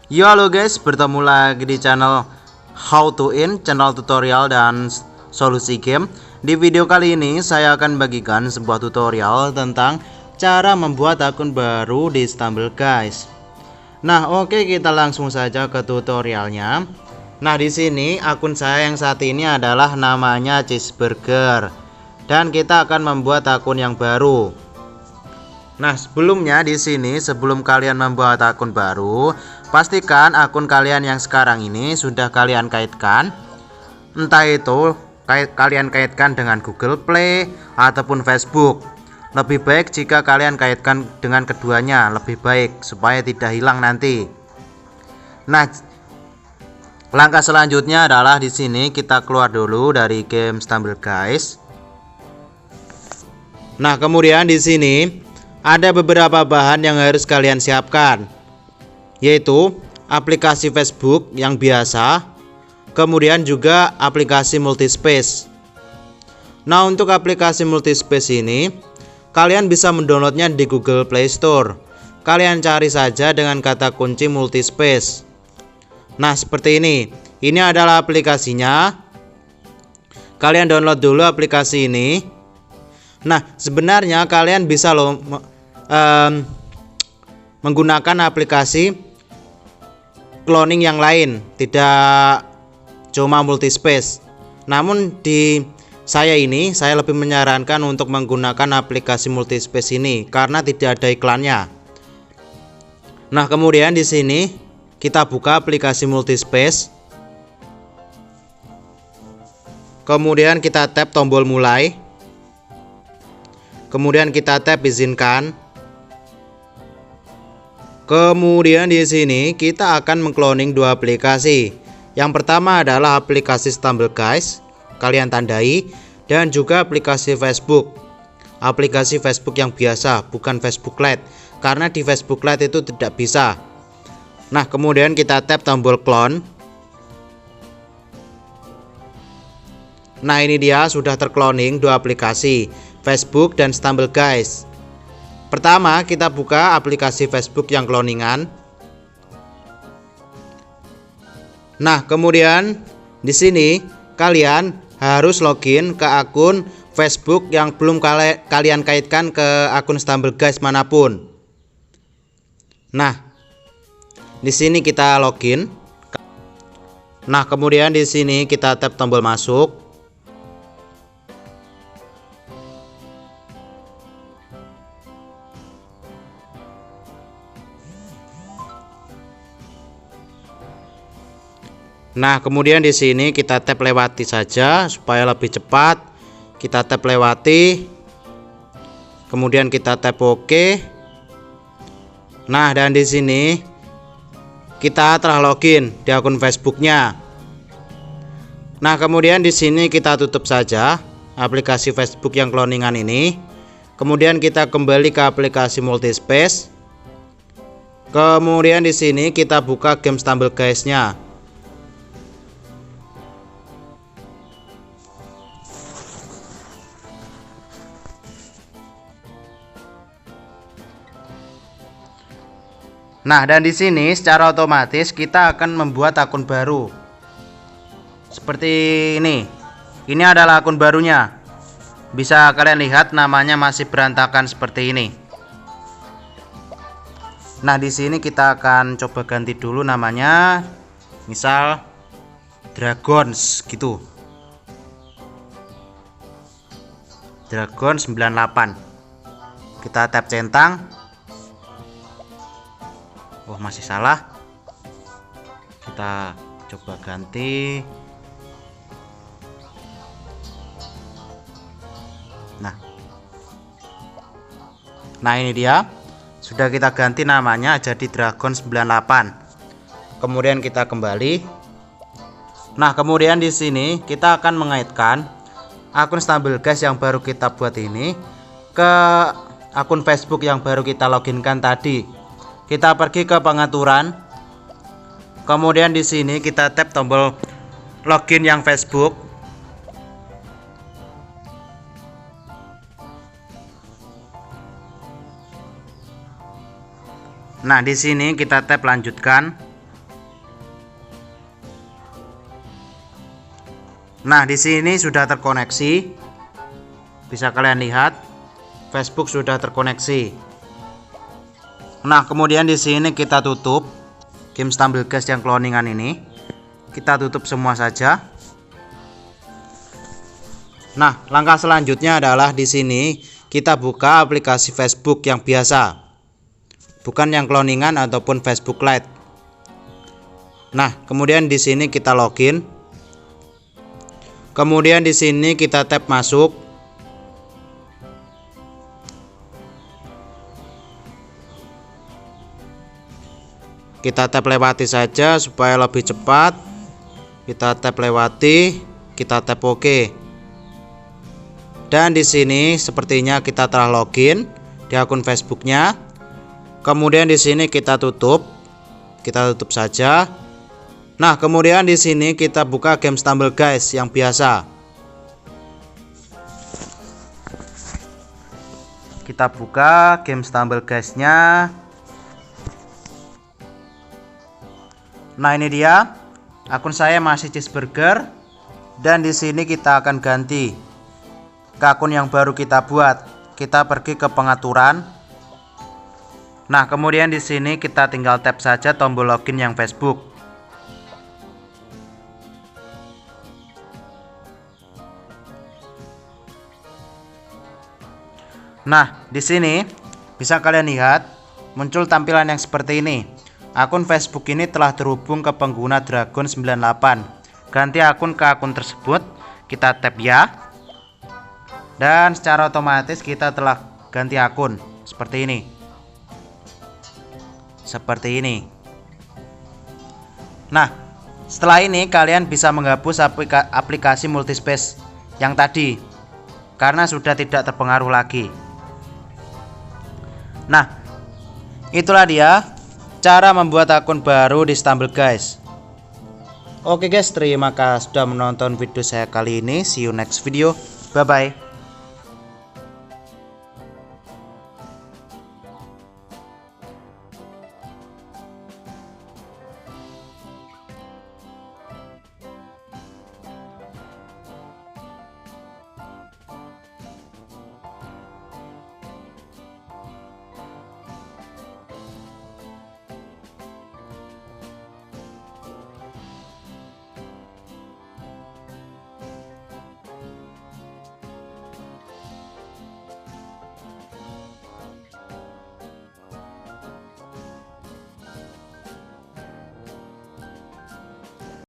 Yo halo guys, bertemu lagi di channel How to In, channel tutorial dan solusi game. Di video kali ini saya akan bagikan sebuah tutorial tentang cara membuat akun baru di Stumble guys. Nah, oke, kita langsung saja ke tutorialnya. Nah, di sini akun saya yang saat ini adalah namanya Cheeseburger dan kita akan membuat akun yang baru. Nah, sebelumnya di sini sebelum kalian membuat akun baru, pastikan akun kalian yang sekarang ini sudah kalian kaitkan. Entah itu kalian kaitkan dengan Google Play ataupun Facebook. Lebih baik jika kalian kaitkan dengan keduanya, lebih baik supaya tidak hilang nanti. Nah, langkah selanjutnya adalah di sini kita keluar dulu dari game Stumble guys. Nah, kemudian di sini ada beberapa bahan yang harus kalian siapkan, yaitu aplikasi Facebook yang biasa, kemudian juga aplikasi multispace. Nah, untuk aplikasi multispace ini kalian bisa mendownloadnya di Google Play Store. Kalian cari saja dengan kata kunci multispace. Nah, seperti ini. Ini adalah aplikasinya. Kalian download dulu aplikasi ini. Nah, sebenarnya kalian bisa menggunakan aplikasi cloning yang lain, tidak cuma multispace. Namun di saya lebih menyarankan untuk menggunakan aplikasi multispace ini karena tidak ada iklannya. Nah, kemudian di sini kita buka aplikasi multispace. Kemudian kita tap tombol mulai. Kemudian kita tap izinkan. Kemudian di sini kita akan mengcloning dua aplikasi. Yang pertama adalah aplikasi Stumble guys, kalian tandai, dan juga aplikasi Facebook. Aplikasi Facebook yang biasa, bukan Facebook Lite, karena di Facebook Lite itu tidak bisa. Nah, kemudian kita tap tombol clone. Nah, ini dia sudah tercloning dua aplikasi, Facebook dan Stumble guys. Pertama, kita buka aplikasi Facebook yang cloningan. Nah, kemudian di sini kalian harus login ke akun Facebook yang belum kalian kaitkan ke akun Stumble guys manapun. Nah, di sini kita login. Nah, kemudian di sini kita tap tombol masuk. Nah, kemudian di sini kita tap lewati saja supaya lebih cepat. Kita tap lewati. Kemudian kita tap OK. Nah, dan di sini kita telah login di akun Facebooknya. Nah, kemudian di sini kita tutup saja aplikasi Facebook yang cloningan ini. Kemudian kita kembali ke aplikasi multispace. Kemudian di sini kita buka game Stumble guys-nya. Nah, dan di sini secara otomatis kita akan membuat akun baru. Seperti ini. Ini adalah akun barunya. Bisa kalian lihat namanya masih berantakan seperti ini. Nah, di sini kita akan coba ganti dulu namanya. Misal Dragons gitu. Dragon 98. Kita tap centang. Oh, masih salah. Kita coba ganti. Nah, ini dia. Sudah kita ganti namanya jadi Dragon 98. Kemudian kita kembali. Nah, kemudian di sini kita akan mengaitkan akun Stumble guys yang baru kita buat ini ke akun Facebook yang baru kita loginkan tadi. Kita pergi ke pengaturan. Kemudian di sini kita tap tombol login yang Facebook. Nah, di sini kita tap lanjutkan. Nah, di sini sudah terkoneksi. Bisa kalian lihat, Facebook sudah terkoneksi. Nah, kemudian di sini kita tutup game Stumbleguys yang cloningan ini. Kita tutup semua saja. Nah, langkah selanjutnya adalah di sini kita buka aplikasi Facebook yang biasa, bukan yang cloningan ataupun Facebook Lite. Nah, kemudian di sini kita login. Kemudian di sini kita tap masuk. Kita tap lewati saja supaya lebih cepat. Kita tap lewati, kita tap OK. Dan di sini sepertinya kita telah login di akun Facebooknya. Kemudian di sini kita tutup saja. Nah, kemudian di sini kita buka game Stumbleguys yang biasa. Kita buka game Stumbleguys-nya. Nah, ini dia. Akun saya masih Cheeseburger dan di sini kita akan ganti ke akun yang baru kita buat. Kita pergi ke pengaturan. Nah, kemudian di sini kita tinggal tap saja tombol login yang Facebook. Nah, di sini bisa kalian lihat muncul tampilan yang seperti ini. Akun Facebook ini telah terhubung ke pengguna Dragon98. Ganti akun ke akun tersebut, kita tap ya. Dan secara otomatis kita telah ganti akun seperti ini. Seperti ini. Nah, setelah ini kalian bisa menghapus aplikasi multispace yang tadi karena sudah tidak terpengaruh lagi. Nah, itulah dia cara membuat akun baru di Stumbleguys. Oke guys, terima kasih sudah menonton video saya kali ini. See you next video. Bye bye.